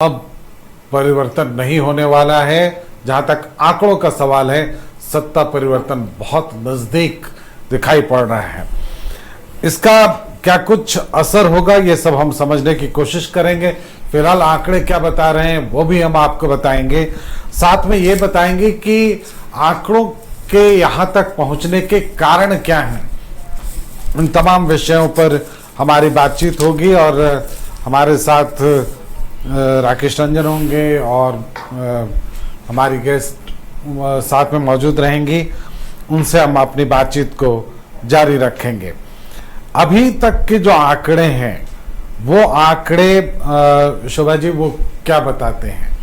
अब परिवर्तन नहीं होने वाला है। जहां तक आंकड़ों का सवाल है, सत्ता परिवर्तन बहुत नजदीक दिखाई पड़ रहा है। इसका क्या कुछ असर होगा, ये सब हम समझने की कोशिश करेंगे। फिलहाल आंकड़े क्या बता रहे हैं वो भी हम आपको बताएंगे। साथ में ये बताएंगे कि आंकड़ों के यहां तक पहुंचने के कारण क्या हैं। इन तमाम विषयों पर हमारी बातचीत होगी और हमारे साथ राकेश रंजन होंगे और हमारी गेस्ट साथ में मौजूद रहेंगी। उनसे हम अपनी बातचीत को जारी रखेंगे। अभी तक के जो आंकड़े हैं वो आंकड़े शोभा जी वो क्या बताते हैं?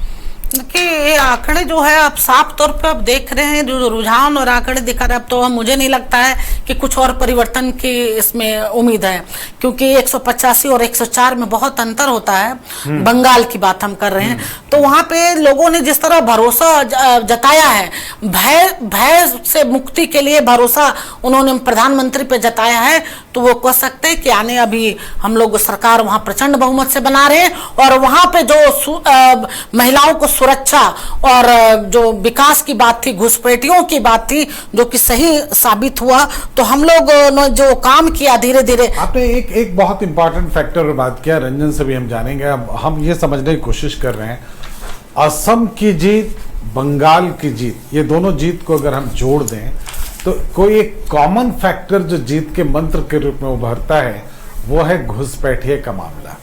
कि ये आंकड़े जो है आप साफ तौर पे आप देख रहे हैं, जो रुझान और आंकड़े दिखा रहे हैं, अब तो मुझे नहीं लगता है कि कुछ और परिवर्तन की इसमें उम्मीद है, क्योंकि 185 और 104 में बहुत अंतर होता है। बंगाल की बात हम कर रहे हैं, तो वहां पे लोगों ने जिस तरह भरोसा जताया है, भय से मुक्ति के लिए भरोसा उन्होंने प्रधानमंत्री पे जताया है, तो वो कह सकते हैं कि आने अभी हम लोग सरकार वहां प्रचंड बहुमत से बना रहे हैं और वहां पे जो महिलाओं को सुरक्षा और जो विकास की बात थी, घुसपैठियों की बात थी, जो कि सही साबित हुआ। तो हम लोग ने जो काम किया धीरे धीरे। आपने एक बहुत इंपॉर्टेंट फैक्टर पर बात किया, रंजन से भी हम जानेंगे। अब हम ये समझने की कोशिश कर रहे हैं, असम की जीत, बंगाल की जीत, ये दोनों जीत को अगर हम जोड़ दें तो कोई एक कॉमन फैक्टर जो जीत के मंत्र के रूप में उभरता है वो है घुसपैठिए का मामला।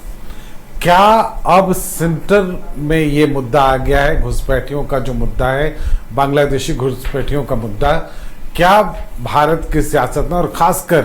क्या अब सेंटर में ये मुद्दा आ गया है, घुसपैठियों का जो मुद्दा है, बांग्लादेशी घुसपैठियों का मुद्दा, क्या भारत की सियासत में और खासकर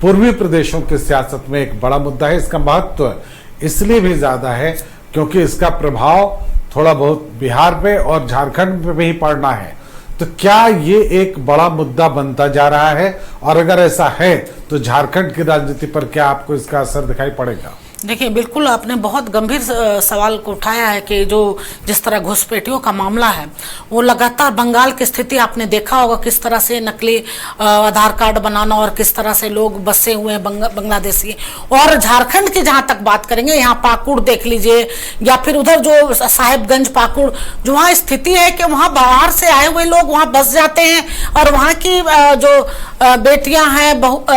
पूर्वी प्रदेशों की सियासत में एक बड़ा मुद्दा है? इसका महत्व इसलिए भी ज्यादा है क्योंकि इसका प्रभाव थोड़ा बहुत बिहार पे और झारखंड पे भी पड़ना है। तो क्या ये एक बड़ा मुद्दा बनता जा रहा है, और अगर ऐसा है तो झारखंड की राजनीति पर क्या आपको इसका असर दिखाई पड़ेगा? देखिए, बिल्कुल आपने बहुत गंभीर सवाल को उठाया है कि जो जिस तरह घुसपैठियों का मामला है वो लगातार, बंगाल की स्थिति आपने देखा होगा किस तरह से नकली आधार कार्ड बनाना और किस तरह से लोग बसे हुए हैं बांग्लादेशी। और झारखंड की जहां तक बात करेंगे, यहाँ पाकुड़ देख लीजिए या फिर उधर जो साहेबगंज पाकुड़, जो वहाँ स्थिति है कि वहाँ बाहर से आए हुए लोग वहाँ बस जाते हैं और वहाँ की जो बेटियां हैं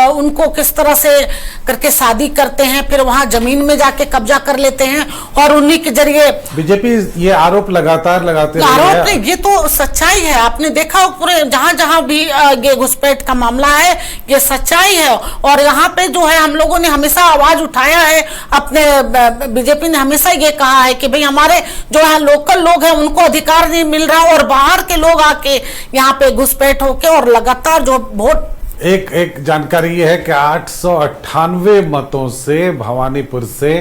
उनको किस तरह से करके शादी करते हैं, फिर वहाँ जमीन में जाके कब्जा कर लेते हैं और उन्हीं के जरिए बीजेपी ये आरोप लगातार लगाते आरोप नहीं, ये तो सच्चाई है। आपने देखा पूरे जहां जहां भी ये घुसपैठ का मामला है, ये सच्चाई है। और यहाँ पे जो है हम लोगों ने हमेशा आवाज उठाया है, अपने बीजेपी ने हमेशा ये कहा है कि भाई हमारे जो यहाँ लोकल लोग हैं उनको अधिकार नहीं मिल रहा और बाहर के लोग आके यहाँ पे घुसपैठ होके और लगातार जो वोट। एक जानकारी ये है कि 898 मतों से भवानीपुर से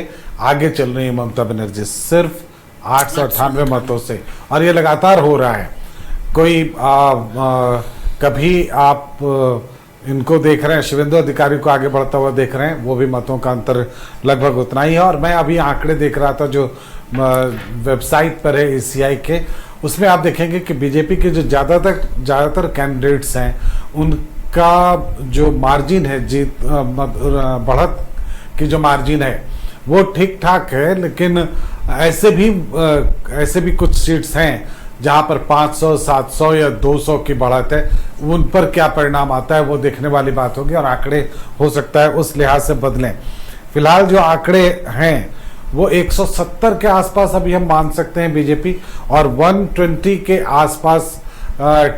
आगे चल रही है ममता बनर्जी, सिर्फ 898 मतों से, और ये लगातार हो रहा है। कोई कभी आप इनको देख रहे हैं, शिवेंदु अधिकारी को आगे बढ़ता हुआ देख रहे हैं, वो भी मतों का अंतर लगभग उतना ही है। और मैं अभी आंकड़े देख रहा था जो वेबसाइट पर है ECI के, उसमें आप देखेंगे कि बीजेपी के जो ज्यादातर कैंडिडेट्स हैं का जो मार्जिन है, जीत बढ़त की जो मार्जिन है वो ठीक ठाक है, लेकिन ऐसे भी कुछ सीट्स हैं जहां पर 500, 700 या 200 की बढ़त है। उन पर क्या परिणाम आता है वो देखने वाली बात होगी और आंकड़े हो सकता है उस लिहाज से बदलें। फिलहाल जो आंकड़े हैं वो 170 के आसपास अभी हम मान सकते हैं बीजेपी, और 120 के आसपास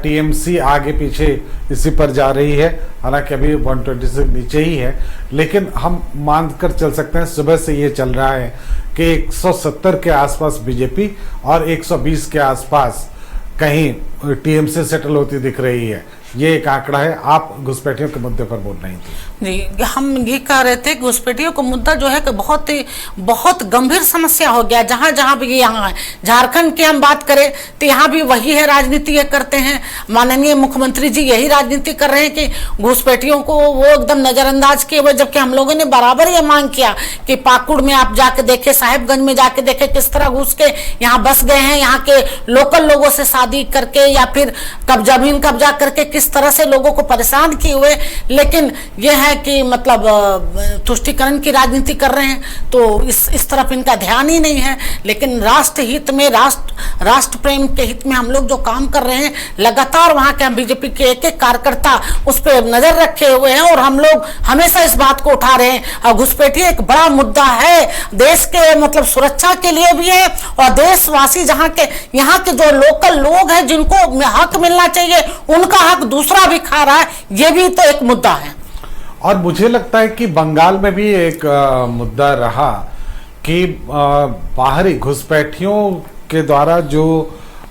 TMC आगे पीछे इसी पर जा रही है। हालांकि अभी 120 से नीचे ही है, लेकिन हम मानकर चल सकते हैं, सुबह से ये चल रहा है कि 170 के आसपास बीजेपी और 120 के आसपास कहीं TMC सेटल होती दिख रही है। ये एक आंकड़ा है। आप घुसपैठियों के मुद्दे पर बोल रही थी। जी, हम ये कह रहे थे घुसपैठियों का मुद्दा जो है कि बहुत गंभीर समस्या हो गया। जहां जहां भी यहाँ है, झारखंड की हम बात करें तो यहाँ भी वही है, राजनीति ये करते हैं। माननीय मुख्यमंत्री जी यही राजनीति कर रहे हैं कि घुसपैठियों को वो एकदम नजरअंदाज किए हुए, जबकि हम लोगों ने बराबर ये मांग किया कि पाकुड़ में आप जाके देखे, साहेबगंज में जाके देखे किस तरह घुस के यहाँ बस गए हैं, यहाँ के लोकल लोगों से शादी करके या फिर जमीन कब्जा करके किस तरह से लोगों को परेशान किए हुए, लेकिन यह है कि मतलब तुष्टीकरण की राजनीति कर रहे हैं, तो इस तरफ इनका ध्यान ही नहीं है। लेकिन राष्ट्र हित में, राष्ट्र प्रेम के हित में हम लोग जो काम कर रहे हैं, लगातार वहां के बीजेपी के एक एक कार्यकर्ता उस पर नजर रखे हुए हैं और हम लोग हमेशा इस बात को उठा रहे हैं। और घुसपैठी एक बड़ा मुद्दा है, देश के मतलब सुरक्षा के लिए भी है, और देशवासी यहाँ के जो लोकल लोग हैं जिनको हक मिलना चाहिए, उनका हक दूसरा भी खा रहा है, ये भी तो एक मुद्दा है। और मुझे लगता है कि बंगाल में भी एक मुद्दा रहा कि बाहरी घुसपैठियों के द्वारा जो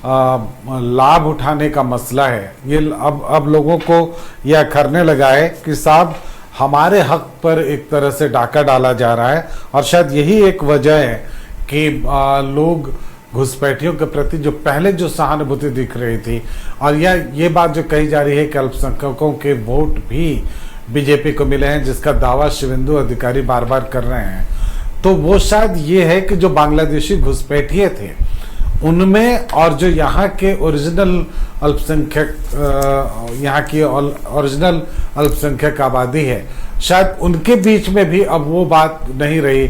लाभ उठाने का मसला है, ये अब लोगों को यह करने लगा है कि साहब हमारे हक पर एक तरह से डाका डाला जा रहा है। और शायद यही एक वजह है कि लोग घुसपैठियों के प्रति जो पहले जो सहानुभूति दिख रही थी, और ये बात जो कही जा रही है कि अल्पसंख्यकों के वोट भी बीजेपी को मिले हैं, जिसका दावा शुवेंदु अधिकारी बार बार कर रहे हैं, तो वो शायद ये है कि जो बांग्लादेशी घुसपैठिए थे उनमें और जो यहाँ के ओरिजिनल अल्पसंख्यक, यहाँ की ओरिजिनल अल्पसंख्यक आबादी है, शायद उनके बीच में भी अब वो बात नहीं रही।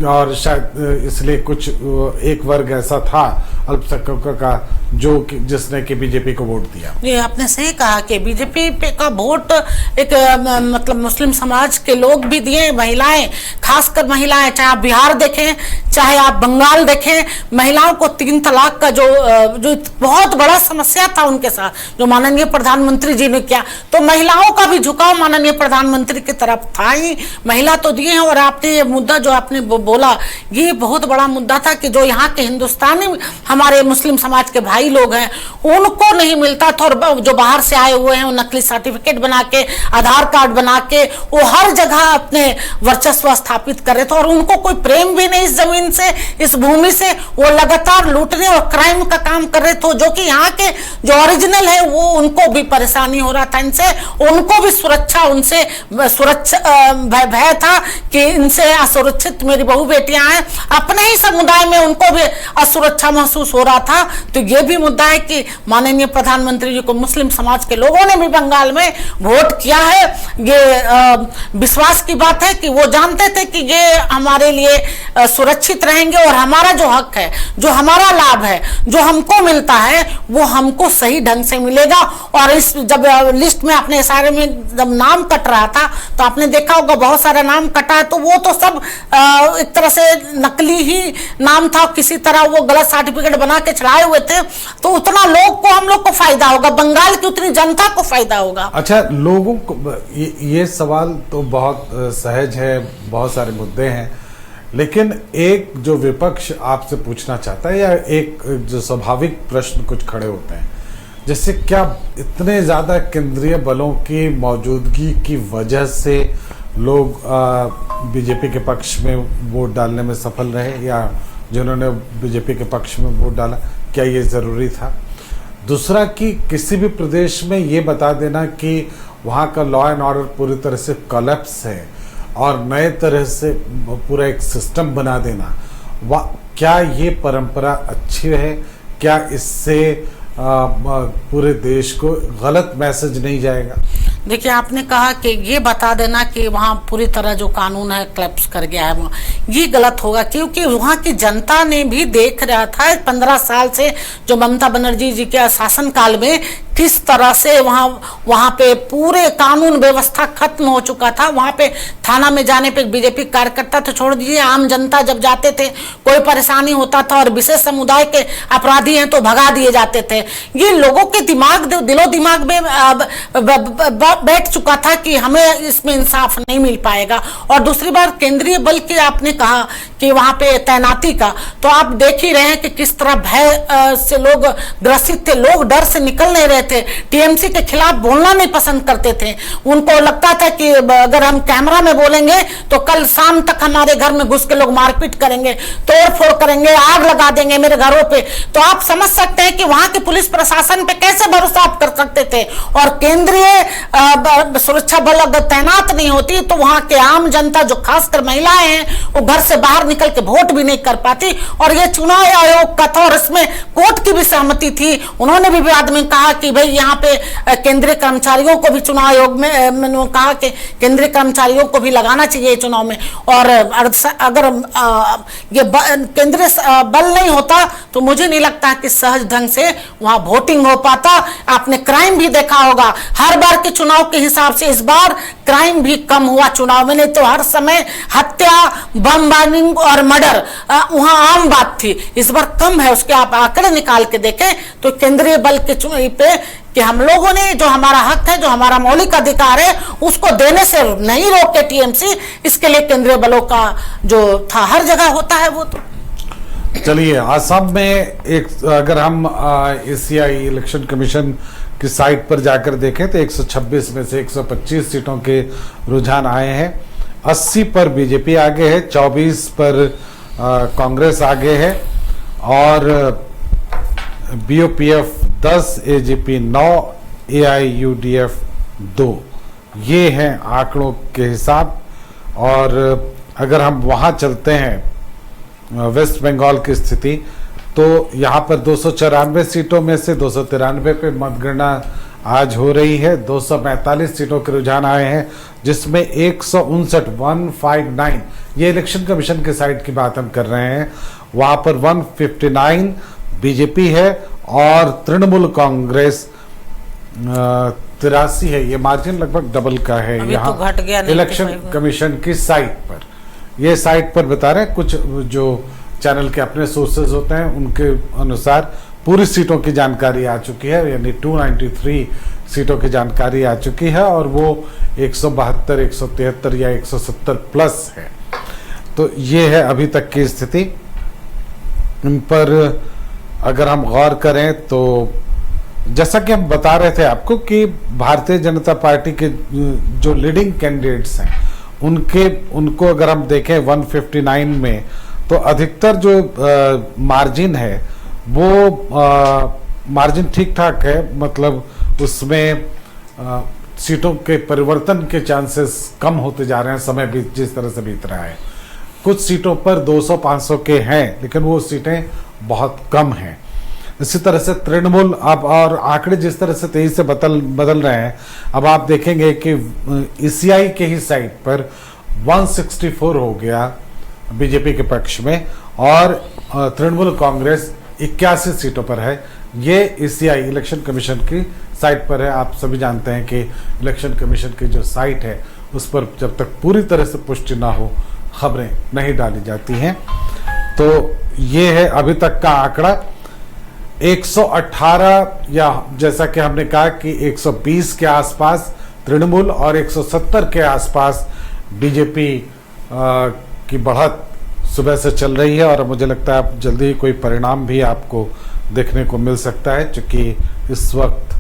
और शायद इसलिए कुछ एक वर्ग ऐसा था अल्पसंख्यकों का जिसने कि बीजेपी को वोट दिया। ये आपने सही कहा कि बीजेपी पे का वोट एक मतलब मुस्लिम समाज के लोग भी दिए, महिलाएं, खासकर महिलाएं, चाहे आप बिहार देखें चाहे आप बंगाल देखें, महिलाओं को 3 तलाक का जो बहुत बड़ा समस्या था उनके साथ, जो माननीय प्रधानमंत्री जी ने किया, तो महिलाओं का भी झुकाव माननीय प्रधानमंत्री की तरफ था ही, महिला तो दिए हैं। और आपने ये मुद्दा जो आपने बोला, ये बहुत बड़ा मुद्दा था कि जो यहाँ के हिंदुस्तानी हमारे मुस्लिम समाज के भाई लोग हैं उनको नहीं मिलता था, और जो बाहर से आए हुए हैं वो नकली सर्टिफिकेट बना के, आधार कार्ड बना के वो हर जगह अपने वर्चस्व स्थापित कर रहे थे, और उनको कोई प्रेम भी नहीं इस जमीन से, इस भूमि से, वो लगातार लूटने और क्राइम का काम कर रहे थे। जो कि यहाँ के जो ओरिजिनल है वो उनको भी परेशानी हो रहा था इनसे, उनको भी सुरक्षा, उनसे सुरक्षा भय था कि इनसे असुरक्षित मेरी बहू बेटियां हैं, अपने ही समुदाय में उनको भी असुरक्षा महसूस हो रहा था। तो ये भी मुद्दा है कि माननीय प्रधानमंत्री जी को मुस्लिम समाज के लोगों ने भी बंगाल में वोट किया है। ये विश्वास की बात है कि वो जानते थे कि ये हमारे लिए सुरक्षित रहेंगे और हमारा जो हक है, जो हमारा लाभ है, जो हमको मिलता है, वो हमको सही ढंग से मिलेगा। और इस जब लिस्ट में अपने सारे में जब नाम कट रहा था तो आपने देखा होगा बहुत सारा नाम कटा है, तो वो तो सब एक तरह से नकली ही नाम था, किसी तरह वो गलत सर्टिफिकेट बना के चढ़ाए हुए थे, तो उतना लोग को, हम लोग को फायदा होगा, बंगाल की उतनी जनता को फायदा होगा। अच्छा, लोगों को ये सवाल तो बहुत सहज है, बहुत सारे मुद्दे हैं, लेकिन एक जो विपक्ष आपसे पूछना चाहता है, या एक जो स्वाभाविक प्रश्न कुछ खड़े होते हैं, जैसे क्या इतने ज्यादा केंद्रीय बलों की मौजूदगी की वजह से लोग बीजेपी के पक्ष में वोट डालने में सफल रहे, या जिन्होंने बीजेपी के पक्ष में वोट डाला, क्या ये ज़रूरी था? दूसरा कि किसी भी प्रदेश में ये बता देना कि वहाँ का लॉ एंड ऑर्डर पूरी तरह से कोलैप्स है और नए तरह से पूरा एक सिस्टम बना देना, क्या ये परंपरा अच्छी है? क्या इससे पूरे देश को गलत मैसेज नहीं जाएगा? देखिए, आपने कहा कि ये बता देना कि वहाँ पूरी तरह जो कानून है क्लैप्स कर गया है, ये गलत होगा, क्योंकि वहाँ की जनता ने भी देख रहा था 15 साल से जो ममता बनर्जी जी के शासनकाल में किस तरह से वहाँ पे पूरे कानून व्यवस्था खत्म हो चुका था। वहाँ पे थाना में जाने पे बीजेपी कार्यकर्ता तो छोड़ दीजिए, आम जनता जब जाते थे कोई परेशानी होता था और विशेष समुदाय के अपराधी हैं तो भगा दिए जाते थे। ये लोगों के दिलो दिमाग में बैठ चुका था कि हमें इसमें इंसाफ नहीं मिल पाएगा। और दूसरी बार केंद्रीय बल की आपने कहा कि वहाँ पे तैनाती का, तो आप देख ही रहे हैं कि किस तरह भय से लोग ग्रसित थे, लोग डर से निकल नहीं रहे थे, टीएमसी के खिलाफ बोलना नहीं पसंद करते थे। उनको लगता था कि अगर हम कैमरा में बोलेंगे तो कल शाम तक हमारे घर में घुस के लोग मारपीट करेंगे, तोड़फोड़ करेंगे, आग लगा देंगे मेरे घरों पे। तो आप समझ सकते हैं कि वहां के पुलिस प्रशासन पे कैसे भरोसा आप कर सकते थे। और केंद्रीय सुरक्षा बल अगर तैनात नहीं होती तो वहां के आम जनता, जो खासकर महिलाएं हैं, वो घर से बाहर निकल के वोट भी नहीं कर पाती। और ये चुनाव आयोग का था और इसमें कोर्ट की भी सहमति थी। उन्होंने भी बाद में कहा कि भाई यहाँ पे केंद्रीय कर्मचारियों को भी चुनाव आयोग में कहा कि केंद्रीय कर्मचारियों को भी लगाना चाहिए चुनाव में। और अगर ये केंद्रीय बल नहीं होता तो मुझे नहीं लगता कि सहज ढंग से वहां वोटिंग हो पाता। आपने क्राइम भी देखा होगा, हर बार के चुनाव के हिसाब से इस बार क्राइम भी कम हुआ चुनाव में। नहीं तो हर समय हत्या, बमबारिंग और मर्डर वहां आम बात थी, इस बार कम है। उसके आप आंकड़े निकाल के देखें तो केंद्रीय बल के चुनाव पे कि हम लोगों ने जो हमारा हक है, जो हमारा मौलिक अधिकार है, उसको देने से नहीं रोके टीएमसी। इसके लिए केंद्रीय बलों का जो था हर जगह होता है वो। तो चलिए, असम में एक अगर हम एसीआई इलेक्शन कमीशन की साइट पर जाकर देखें तो 126 में से 125 सीटों के रुझान आए हैं। 80 पर बीजेपी आगे है, 24 पर कांग्रेस आगे है और बीओपीएफ 10, एजीपी 9, एआईयूडीएफ 2। ये हैं आंकड़ों के हिसाब। और अगर हम वहाँ चलते हैं वेस्ट बंगाल की स्थिति, तो यहाँ पर 294 सीटों में से 293 पे मतगणना आज हो रही है। 245 सीटों के रुझान आए हैं, जिसमें 159 ये इलेक्शन कमीशन के साइड की बात हम कर रहे हैं। वहाँ पर 159 बीजेपी है और तृणमूल कांग्रेस 83 है। ये मार्जिन लगभग डबल का है यहाँ तो इलेक्शन कमीशन की साइट पर। ये साइट पर बता रहे हैं, कुछ जो चैनल के अपने सोर्सेज होते हैं उनके अनुसार पूरी सीटों की जानकारी आ चुकी है, यानी 293 सीटों की जानकारी आ चुकी है और वो 172, 173 या 170 प्लस है। तो ये है अभी तक की स्थिति। इन पर अगर हम गौर करें तो जैसा कि हम बता रहे थे आपको कि भारतीय जनता पार्टी के जो लीडिंग कैंडिडेट्स हैं उनको अगर हम देखें 159 में, तो अधिकतर जो मार्जिन है वो मार्जिन ठीक ठाक है। मतलब उसमें सीटों के परिवर्तन के चांसेस कम होते जा रहे हैं समय जिस तरह से बीत रहा है। कुछ सीटों पर 200-500 के हैं, लेकिन वो सीटें बहुत कम हैं। इसी तरह से तृणमूल अब और आंकड़े जिस तरह से तेजी से बदल रहे हैं, अब आप देखेंगे कि ईसीआई के ही साइड पर 164 हो गया बीजेपी के पक्ष में और तृणमूल कांग्रेस 81 सीटों पर है। ये ईसीआई इलेक्शन कमीशन की साइट पर है। आप सभी जानते हैं कि इलेक्शन कमीशन की जो साइट है उस पर जब तक पूरी तरह से पुष्टि ना हो खबरें नहीं डाली जाती हैं। तो ये है अभी तक का आंकड़ा। 118 या जैसा कि हमने कहा कि 120 के आसपास तृणमूल और 170 के आसपास बीजेपी की बढ़त सुबह से चल रही है और मुझे लगता है जल्दी ही कोई परिणाम भी आपको देखने को मिल सकता है, क्योंकि इस वक्त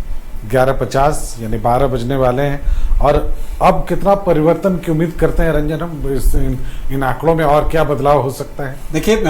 11:50 यानी 12 बजने वाले हैं। और अब कितना परिवर्तन की उम्मीद करते हैं रंजन हम इन आंकड़ों में, और क्या बदलाव हो सकता है? देखिए,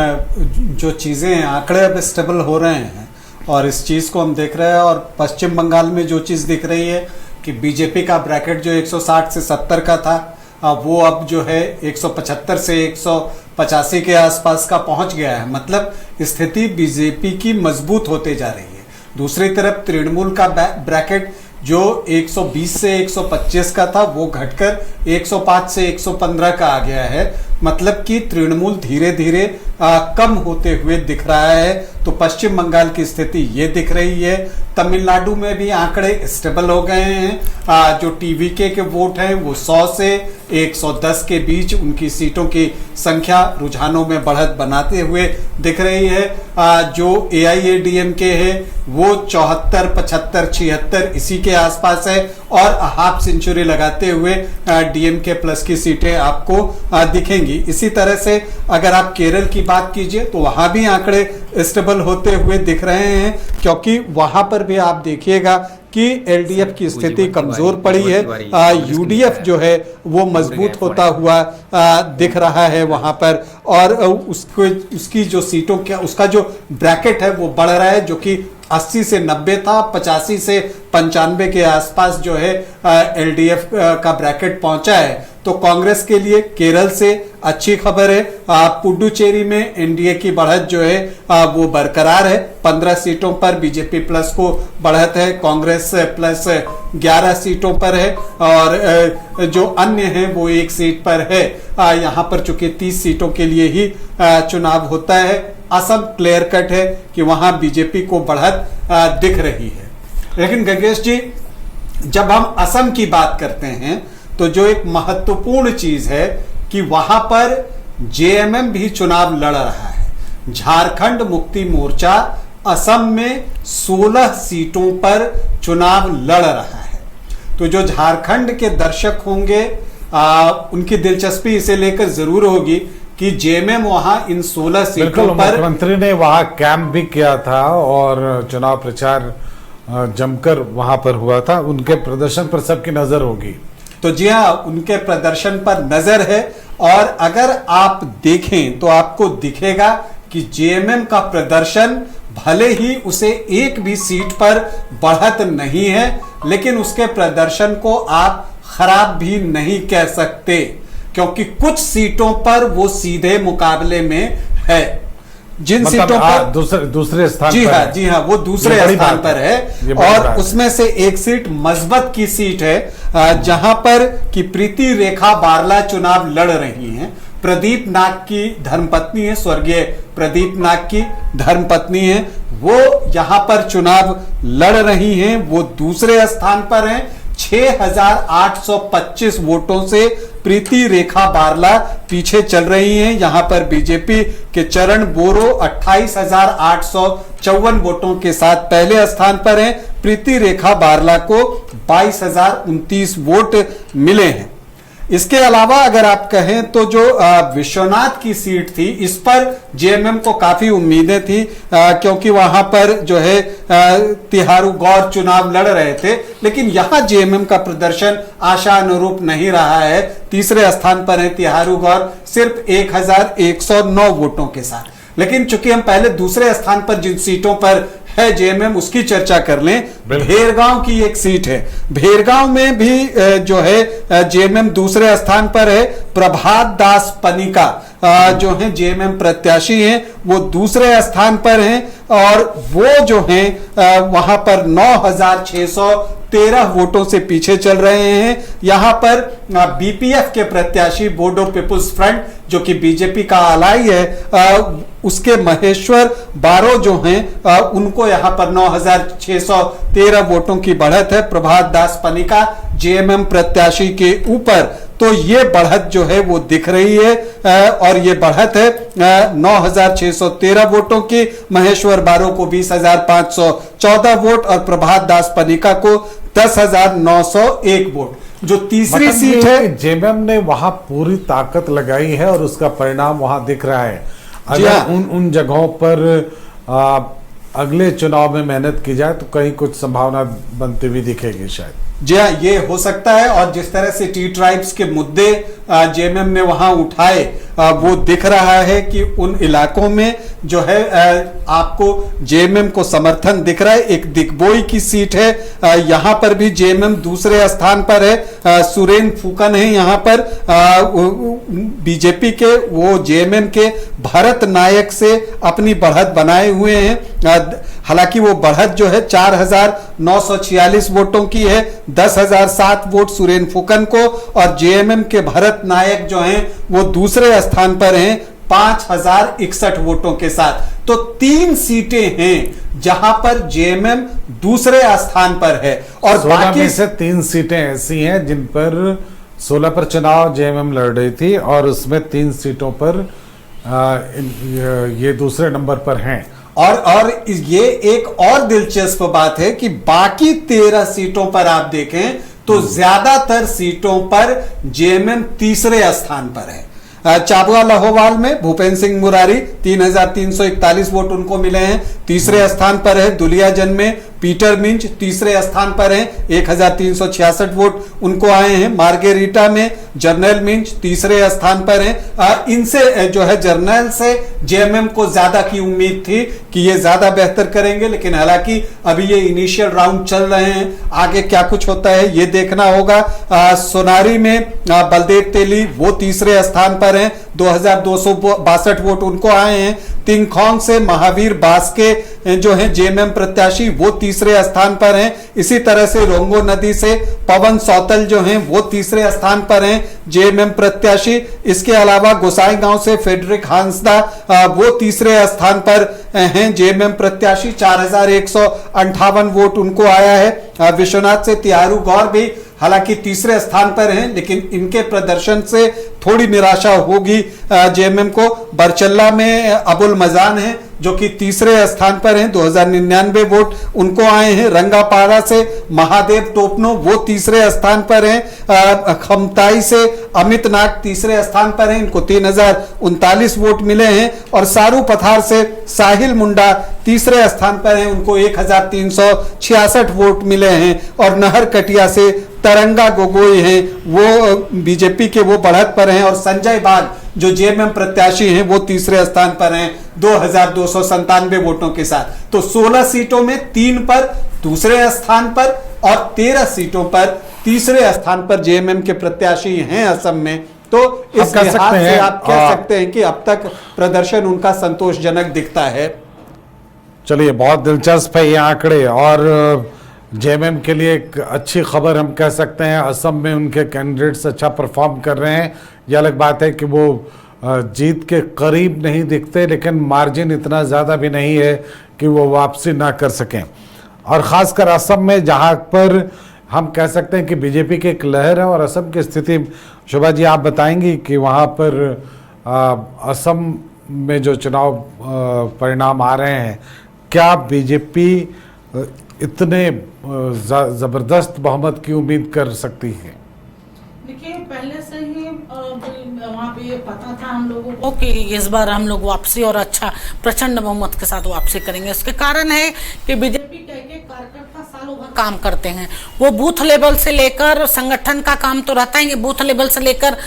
जो चीज़ें आंकड़े अब स्टेबल हो रहे हैं और इस चीज़ को हम देख रहे हैं, और पश्चिम बंगाल में जो चीज़ दिख रही है कि बीजेपी का ब्रैकेट जो 160 से 70 का था वो अब जो है 175 से 185 के आसपास का पहुंच गया है। मतलब स्थिति बीजेपी की मजबूत होते जा रही है। दूसरी तरफ तृणमूल का ब्रैकेट जो 120 से 125 का था वो घटकर 105 से 115 का आ गया है। मतलब कि तृणमूल धीरे धीरे कम होते हुए दिख रहा है। तो पश्चिम बंगाल की स्थिति ये दिख रही है। तमिलनाडु में भी आंकड़े स्टेबल हो गए हैं। जो टीवीके के वोट हैं वो 100 से 110 के बीच उनकी सीटों की संख्या रुझानों में बढ़त बनाते हुए दिख रही है। जो एआईएडीएमके है वो 74, 75, 76 इसी के आसपास है और हाफ सेंचुरी लगाते हुए डीएमके प्लस की सीटें आपको दिखेंगी। इसी तरह से अगर आप केरल की बात कीजिए तो वहां भी आंकड़े स्टेबल होते हुए दिख रहे हैं, क्योंकि वहां पर भी आप देखिएगा कि एलडीएफ की स्थिति कमजोर पड़ी है। यूडीएफ जो है वो मजबूत होता हुआ दिख रहा है वहां पर, और उसकी जो सीटों का उसका जो ब्रैकेट है वो बढ़ रहा है, जो कि 80 से 90 था, 85 से 95 के आसपास जो है एलडीएफ का ब्रैकेट पहुंचा है। तो कांग्रेस के लिए केरल से अच्छी खबर है। पुडुचेरी में एनडीए की बढ़त जो है वो बरकरार है। 15 सीटों पर बीजेपी प्लस को बढ़त है, कांग्रेस प्लस 11 सीटों पर है और जो अन्य हैं वो 1 सीट पर है। यहाँ पर चूंकि 30 सीटों के लिए ही चुनाव होता है। असम क्लियर कट है कि वहां बीजेपी को बढ़त दिख रही है। लेकिन गंगेश जी, जब हम असम की बात करते हैं तो जो एक महत्वपूर्ण चीज है कि वहां पर जेएमएम भी चुनाव लड़ रहा है। झारखंड मुक्ति मोर्चा असम में 16 सीटों पर चुनाव लड़ रहा है। तो जो झारखंड के दर्शक होंगे उनकी दिलचस्पी इसे लेकर जरूर होगी कि जेएमएम वहां इन 16 सीटों पर, मुख्यमंत्री ने वहां कैंप भी किया था और चुनाव प्रचार जमकर वहां पर हुआ था। उनके प्रदर्शन पर सबकी नजर होगी। तो जी हाँ, उनके प्रदर्शन पर नजर है और अगर आप देखें तो आपको दिखेगा कि जेएमएम का प्रदर्शन भले ही उसे एक भी सीट पर बढ़त नहीं है, लेकिन उसके प्रदर्शन को आप खराब भी नहीं कह सकते, क्योंकि कुछ सीटों पर वो सीधे मुकाबले में है। जिन सीटों पर दूसरे स्थान जी पर हाँ, जी हाँ, वो दूसरे स्थान पर है और उसमें से एक सीट मस्बत की सीट है जहां पर कि प्रीति रेखा बारला चुनाव लड़ रही हैं। प्रदीप नाग की धर्मपत्नी है, स्वर्गीय प्रदीप नाग की धर्मपत्नी है, वो यहां पर चुनाव लड़ रही हैं। वो दूसरे स्थान पर हैं। 6,825 वोटों से प्रीति रेखा बारला पीछे चल रही हैं। यहां पर बीजेपी के चरण बोरो 28,854 वोटों के साथ पहले स्थान पर हैं। प्रीति रेखा बारला को 22,029 वोट मिले हैं। इसके अलावा अगर आप कहें तो जो विश्वनाथ की सीट थी, इस पर जेएमएम को काफी उम्मीदें थी क्योंकि वहां पर जो है तिहारू गौर चुनाव लड़ रहे थे, लेकिन यहां जेएमएम का प्रदर्शन आशा अनुरूप नहीं रहा है। तीसरे स्थान पर है तिहारू गौर सिर्फ 1,109 वोटों के साथ। लेकिन चूंकि हम पहले दूसरे स्थान पर जिन सीटों पर है जेएमएम उसकी चर्चा कर लें। भेरगांव की एक सीट है, भेरगांव में भी जो है जेएमएम दूसरे स्थान पर है। प्रभात दास पनिका जो है जेएमएम प्रत्याशी हैं, वो दूसरे स्थान पर हैं और वो जो हैं वहां पर 9,613 वोटों से पीछे चल रहे हैं। यहां पर बीपीएफ के प्रत्याशी बोडो पीपुल्स फ्रंट जो कि बीजेपी का अलाई है, उसके महेश्वर बारो जो हैं उनको यहां पर 9,613 वोटों की बढ़त है प्रभात दास पनिका जेएमएम प्रत्याशी के ऊपर। तो ये बढ़त जो है वो दिख रही है और ये बढ़त है 9,613 वोटों की। महेश्वर बारो को 20,514 वोट और प्रभात दास पनिका को 10,901 वोट। जो तीसरी सीट है, जेएमएम ने वहां पूरी ताकत लगाई है और उसका परिणाम वहां दिख रहा है। अगर उन जगहों पर अगले चुनाव में मेहनत की जाए तो कहीं कुछ संभावना बनती हुई दिखेगी शायद। जी हाँ, ये हो सकता है। और जिस तरह से टी ट्राइब्स के मुद्दे जेएमएम ने वहां उठाए वो दिख रहा है कि उन इलाकों में जो है आपको जेएमएम को समर्थन दिख रहा है। एक दिग्बोई की सीट है, यहां पर भी जेएमएम दूसरे स्थान पर है। सुरेन फूकन है यहां पर बीजेपी के, वो जेएमएम के भरत नायक से अपनी बढ़त बनाए हुए हैं। हालांकि वो बढ़त जो है 4,946 वोटों की है, 10,007 वोट सुरेन फूकन को और जेएमएम के भरत नायक जो हैं वो दूसरे स्थान पर हैं 5,061 वोटों के साथ। तो 3 सीटें हैं जहां पर जेएमएम दूसरे स्थान पर है और बाकी से 3 सीटें ऐसी हैं जिन पर 16 पर चुनाव जेएमएम लड़ रही थी और उसमें 3 सीटों पर ये दूसरे नंबर पर हैं। और ये एक और दिलचस्प बात है कि बाकी 13 सीटों पर आप देखें तो ज्यादातर सीटों पर जेएमएम तीसरे स्थान पर है। चाबुआ लहोवाल में भूपेंद्र सिंह मुरारी 3,341 वोट उनको मिले हैं, तीसरे स्थान पर है। दुलियाजन में पीटर मिंच तीसरे स्थान पर हैं, 1366 वोट उनको आए हैं। मार्गेरिटा में जर्नल मिंच तीसरे स्थान पर हैं। इनसे जो है जर्नल से जेएमएम को ज्यादा की उम्मीद थी कि ये ज्यादा बेहतर करेंगे, लेकिन हालांकि अभी ये इनिशियल राउंड चल रहे हैं, आगे क्या कुछ होता है ये देखना होगा। सोनारी में बलदेव तेली वो तीसरे स्थान पर हैं, 2262 वोट उनको आए हैं। तिंगखोंग से महावीर बास्के जो हैं जेएमएम प्रत्याशी वो तीसरे स्थान पर हैं। इसी तरह से रोंगो नदी से पवन सौतल जो हैं वो तीसरे स्थान पर हैं जेएमएम प्रत्याशी। इसके अलावा गोसाईगांव से फेडरिक हांसदा वो तीसरे स्थान पर हैं जेएमएम प्रत्याशी, 4158 वोट उनको आया है। विश्वनाथ से तिहारू गौर भी हालांकि तीसरे स्थान पर हैं, लेकिन इनके प्रदर्शन से थोड़ी निराशा होगी जेएमएम को। बरचल्ला में अबुल मजान हैं जो कि तीसरे स्थान पर हैं, 2099 वोट उनको आए हैं। रंगापाड़ा से महादेव टोपनो वो तीसरे स्थान पर हैं। खमताई से अमित नाग तीसरे स्थान पर हैं, इनको 3039 वोट मिले हैं। और सारू पथार से साहिल मुंडा तीसरे स्थान पर हैं, उनको 1366 वोट मिले हैं। और नहर कटिया से तरंगा गोगोई हैं, वो बीजेपी के वो बढ़त पर हैं। और संजय बाग जो जेएमएम प्रत्याशी हैं वो तीसरे स्थान पर हैं 2297 वोटों के साथ। तो 16 सीटों में 3 पर दूसरे स्थान पर और 13 सीटों पर तीसरे स्थान पर जेएमएम के प्रत्याशी हैं असम में। तो इस लिहाज से आप कह सकते हैं कि अब तक प्रदर्शन उनका संतोषजनक दिखता है। चलिए, बहुत दिलचस्प है ये आंकड़े, और जेएमएम के लिए एक अच्छी खबर हम कह सकते हैं। असम में उनके कैंडिडेट्स अच्छा परफॉर्म कर रहे हैं। यह अलग बात है कि वो जीत के करीब नहीं दिखते, लेकिन मार्जिन इतना ज़्यादा भी नहीं है कि वो वापसी ना कर सकें। और ख़ासकर असम में, जहाँ पर हम कह सकते हैं कि बीजेपी की एक लहर है। और असम की स्थिति शोभा जी आप बताएंगी कि वहाँ पर असम में जो चुनाव परिणाम आ रहे हैं, क्या बीजेपी इतने ज़बरदस्त बहुमत की उम्मीद कर सकती है? देखिए, पहले से ही वहाँ पे पता था हम लोगों को कि इस बार हम लोग वापसी और अच्छा प्रचंड बहुमत के साथ वापसी करेंगे। इसके कारण है कि बीजेपी के एक कार्यकर्ता सालों भर काम करते हैं। वो बूथ लेवल से लेकर, संगठन का काम तो रहता है, बूथ लेवल से लेकर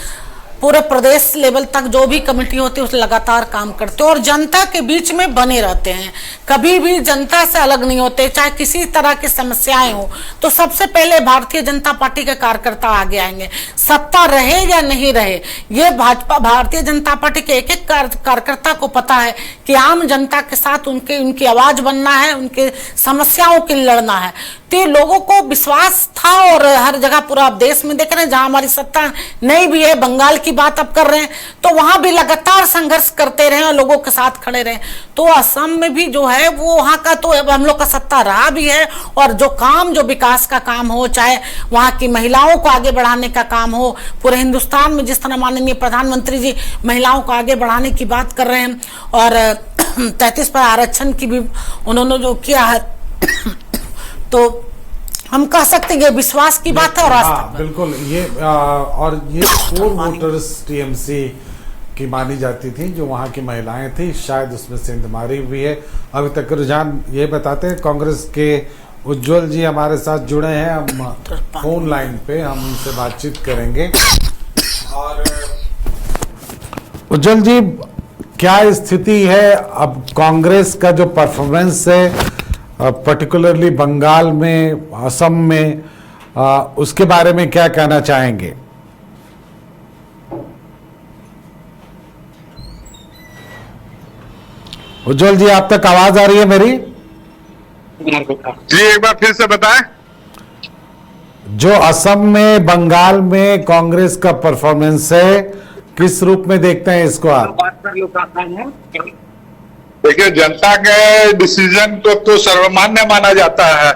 पूरे प्रदेश लेवल तक जो भी कमेटी होती है उस लगातार काम करते हैं और जनता के बीच में बने रहते हैं। कभी भी जनता से अलग नहीं होते, चाहे किसी तरह की समस्याएं हो तो सबसे पहले भारतीय जनता पार्टी के कार्यकर्ता आगे आएंगे। सत्ता रहे या नहीं रहे, ये भाजपा भारतीय जनता पार्टी के एक एक कार्यकर्ता को पता है कि आम जनता के साथ उनकी आवाज बनना है, उनके समस्याओं के लिए लड़ना है। तो लोगों को विश्वास था और हर जगह पूरा आप देश में देख रहे हैं, जहां हमारी सत्ता नहीं भी है, बंगाल की बात अब कर रहे हैं, तो वहां भी लगातार संघर्ष करते रहे और लोगों के साथ खड़े रहे। तो असम में भी जो है वो वहां का तो हम लोग का सत्ता रहा भी है। और जो काम, जो विकास का काम हो, चाहे वहां की महिलाओं को आगे बढ़ाने का काम हो, पूरे हिंदुस्तान में जिस तरह माननीय प्रधानमंत्री जी महिलाओं को आगे बढ़ाने की बात कर रहे हैं और 33 पर आरक्षण की भी उन्होंने जो किया है, तो हम कह सकते हैं विश्वास की बात है। और बिल्कुल, ये और ये 4 वोटर्स टीएमसी की मानी जाती थी, जो वहाँ की महिलाएं थी, शायद उसमें से इंतमारी हुई है। अभी तक रुझान ये बताते हैं। कांग्रेस के उज्जवल जी हमारे साथ जुड़े हैं, हम फोन लाइन पे हम उनसे बातचीत करेंगे। और उज्जवल जी, क्या स्थिति है अब कांग्रेस का जो परफॉर्मेंस है पर्टिकुलरली बंगाल में, असम में, उसके बारे में क्या कहना चाहेंगे? उज्जवल जी, आप तक आवाज आ रही है मेरी? जी, एक बार फिर से बताएं। जो असम में, बंगाल में कांग्रेस का परफॉर्मेंस है, किस रूप में देखते हैं इसको आप? देखिए, जनता के डिसीजन को तो सर्वमान्य माना जाता है।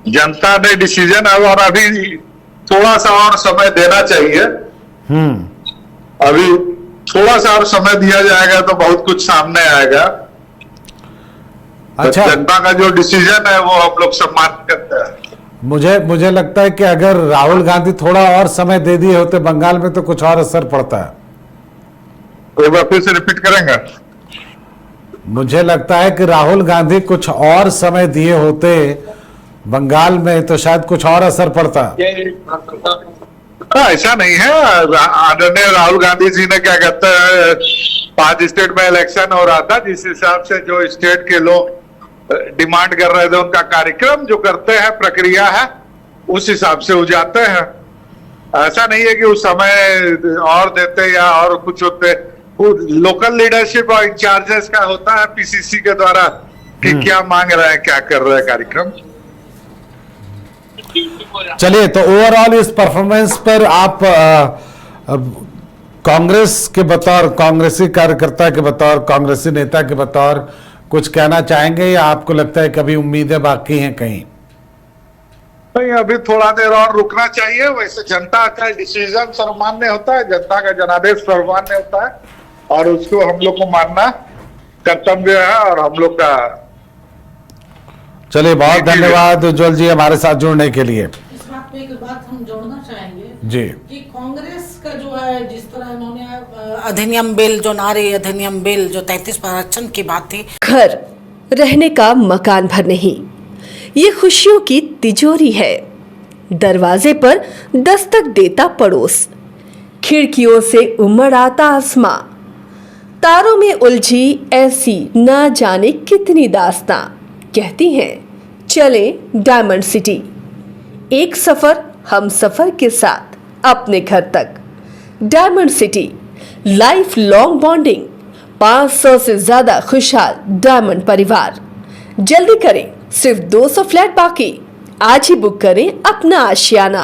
जनता ने डिसीजन और अभी थोड़ा सा और समय देना चाहिए। अभी थोड़ा सा और समय दिया जाएगा तो बहुत कुछ सामने आएगा। अच्छा, तो जनता का जो डिसीजन है वो हम लोग सम्मान करते हैं। मुझे लगता है कि अगर राहुल गांधी थोड़ा और समय दे दिए होते बंगाल में तो कुछ और असर पड़ता है। एक बार फिर से रिपीट करेंगे? मुझे लगता है कि राहुल गांधी कुछ और समय दिए होते बंगाल में तो शायद कुछ और असर पड़ता। ऐसा नहीं है। आदरणीय राहुल गांधी जी ने क्या कहते हैं 5 स्टेट में इलेक्शन हो रहा था, जिस हिसाब से जो स्टेट के लोग डिमांड कर रहे थे उनका कार्यक्रम जो करते हैं प्रक्रिया है उस हिसाब से हो जाते हैं। ऐसा नहीं है कि उस समय और देते या और कुछ होते। लोकल लीडरशिप और इंचार्जेस का होता है पीसीसी के द्वारा कि क्या मांग रहे हैं क्या कर रहे हैं कार्यक्रम। चलिए, तो ओवरऑल इस परफॉर्मेंस पर आप कांग्रेस के बतौर, कांग्रेसी कार्यकर्ता के बतौर, कांग्रेसी नेता के बतौर कुछ कहना चाहेंगे या आपको लगता है कभी उम्मीदें बाकी हैं कहीं? नहीं, अभी थोड़ा देर और रुकना चाहिए। वैसे जनता का डिसीजन सर्वमान्य होता है, जनता का जनादेश सर्वमान्य होता है और उसको हम लोग को मानना कर्तव्य है और हम लोग का। चलिए, बहुत धन्यवाद उज्जवल जी हमारे साथ जुड़ने के लिए। इस बात पे एक बात हम जोड़ना चाहेंगे जी कि कांग्रेस का जो है जिस तरह इन्होंने अधिनियम बिल जो नारी अधिनियम बिल जो 33 आरक्षण की बात थी, घर रहने का मकान भर नहीं, ये खुशियों की तिजोरी है। दरवाजे पर दस्तक देता पड़ोस, खिड़कियों से उमड़ आता आसमां, तारों में उलझी ऐसी ना जाने कितनी दास्तां। कहती हैं चले डायमंड सिटी, एक सफर हम सफर के साथ अपने घर तक। Diamond city, life long bonding, 500 से ज्यादा खुशहाल डायमंड परिवार। जल्दी करें, सिर्फ 200 फ्लैट बाकी। आज ही बुक करें अपना आशियाना।